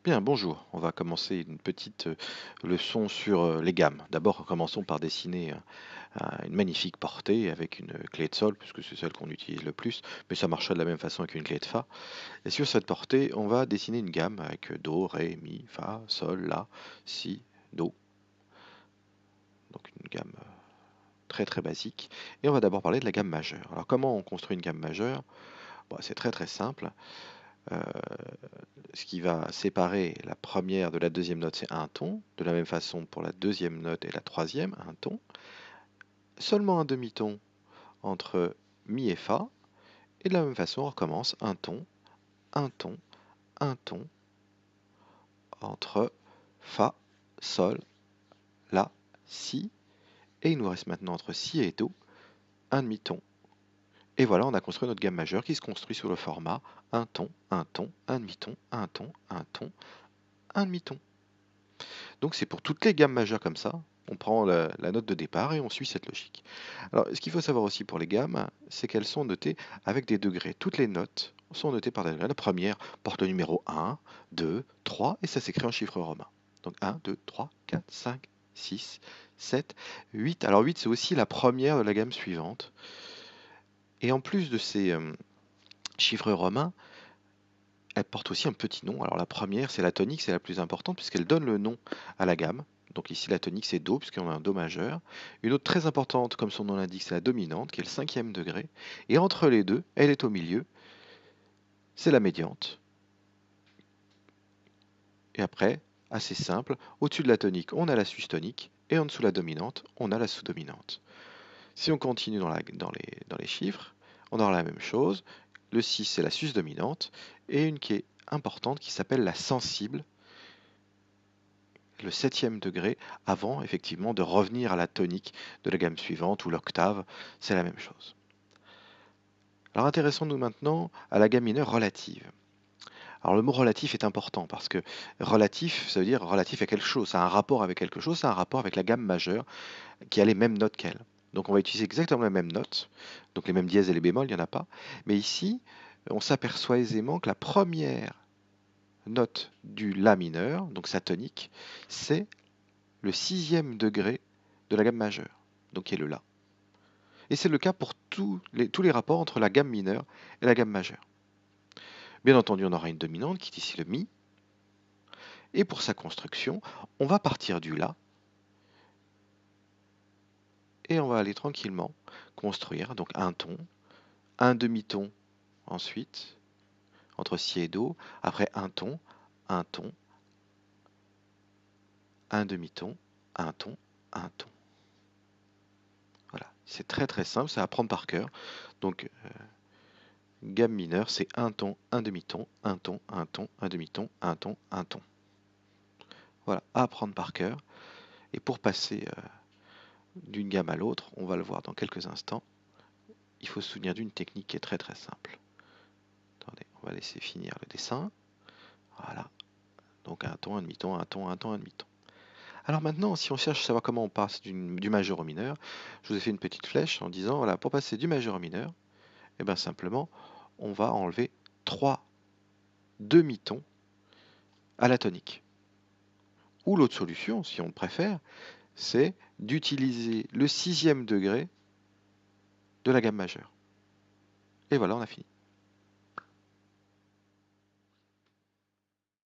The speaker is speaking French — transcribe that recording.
Bien, bonjour. On va commencer une petite leçon sur les gammes. D'abord, commençons par dessiner une magnifique portée avec une clé de sol, puisque c'est celle qu'on utilise le plus, mais ça marchera de la même façon avec une clé de fa. Et sur cette portée, on va dessiner une gamme avec do, ré, mi, fa, sol, la, si, do. Donc une gamme très très basique. Et on va d'abord parler de la gamme majeure. Alors comment on construit une gamme majeure? Bon, c'est très très simple. Euh, Ce qui va séparer la première de la deuxième note, c'est un ton. De la même façon pour la deuxième note et la troisième, un ton. Seulement un demi-ton entre mi et fa. Et de la même façon, on recommence un ton, un ton, un ton entre fa, sol, la, si. Et il nous reste maintenant entre si et do, un demi-ton. Et voilà, on a construit notre gamme majeure qui se construit sous le format un ton, un ton, un demi-ton, un ton, un ton, un demi-ton. Donc c'est pour toutes les gammes majeures comme ça. On prend la note de départ et on suit cette logique. Alors, ce qu'il faut savoir aussi pour les gammes, c'est qu'elles sont notées avec des degrés. Toutes les notes sont notées par des degrés. La première porte le numéro 1, 2, 3 et ça s'écrit en chiffres romains. Donc 1, 2, 3, 4, 5, 6, 7, 8. Alors 8, c'est aussi la première de la gamme suivante. Et en plus de ces chiffres romains, elle porte aussi un petit nom. Alors la première, c'est la tonique, c'est la plus importante puisqu'elle donne le nom à la gamme. Donc ici, la tonique, c'est Do, puisqu'on a un Do majeur. Une autre très importante, comme son nom l'indique, c'est la dominante, qui est le cinquième degré. Et entre les deux, elle est au milieu, c'est la médiante. Et après, assez simple, au-dessus de la tonique, on a la sus-tonique, et en dessous de la dominante, on a la sous-dominante. Si on continue dans les chiffres, on aura la même chose. Le 6, c'est la sus-dominante, et une qui est importante, qui s'appelle la sensible, le septième degré, avant effectivement de revenir à la tonique de la gamme suivante ou l'octave, c'est la même chose. Alors intéressons-nous maintenant à la gamme mineure relative. Alors le mot relatif est important parce que relatif, ça veut dire relatif à quelque chose, ça a un rapport avec quelque chose, ça a un rapport avec la gamme majeure qui a les mêmes notes qu'elle. Donc on va utiliser exactement les mêmes notes, donc les mêmes dièses et les bémols, il n'y en a pas. Mais ici, on s'aperçoit aisément que la première note du La mineur, donc sa tonique, c'est le sixième degré de la gamme majeure, donc qui est le La. Et c'est le cas pour tous les rapports entre la gamme mineure et la gamme majeure. Bien entendu, on aura une dominante qui est ici le Mi, et pour sa construction, on va partir du La, et on va aller tranquillement construire donc un ton, un demi-ton ensuite, entre Si et Do, après un ton, un ton, un demi-ton, un ton, un ton. Voilà, c'est très très simple, c'est à apprendre par cœur. Donc gamme mineure, c'est un ton, un demi-ton, un ton, un ton, un demi-ton, un ton, un ton. Voilà, à apprendre par cœur. Et pour passer d'une gamme à l'autre, on va le voir dans quelques instants, il faut se souvenir d'une technique qui est très très simple. Attendez, on va laisser finir le dessin. Voilà, donc un ton, un demi-ton, un ton, un ton, un demi-ton. Alors maintenant, si on cherche à savoir comment on passe du majeur au mineur, je vous ai fait une petite flèche en disant, voilà, pour passer du majeur au mineur, et bien simplement, on va enlever 3 demi-tons à la tonique. Ou l'autre solution, si on le préfère, c'est d'utiliser le sixième degré de la gamme majeure. Et voilà, on a fini.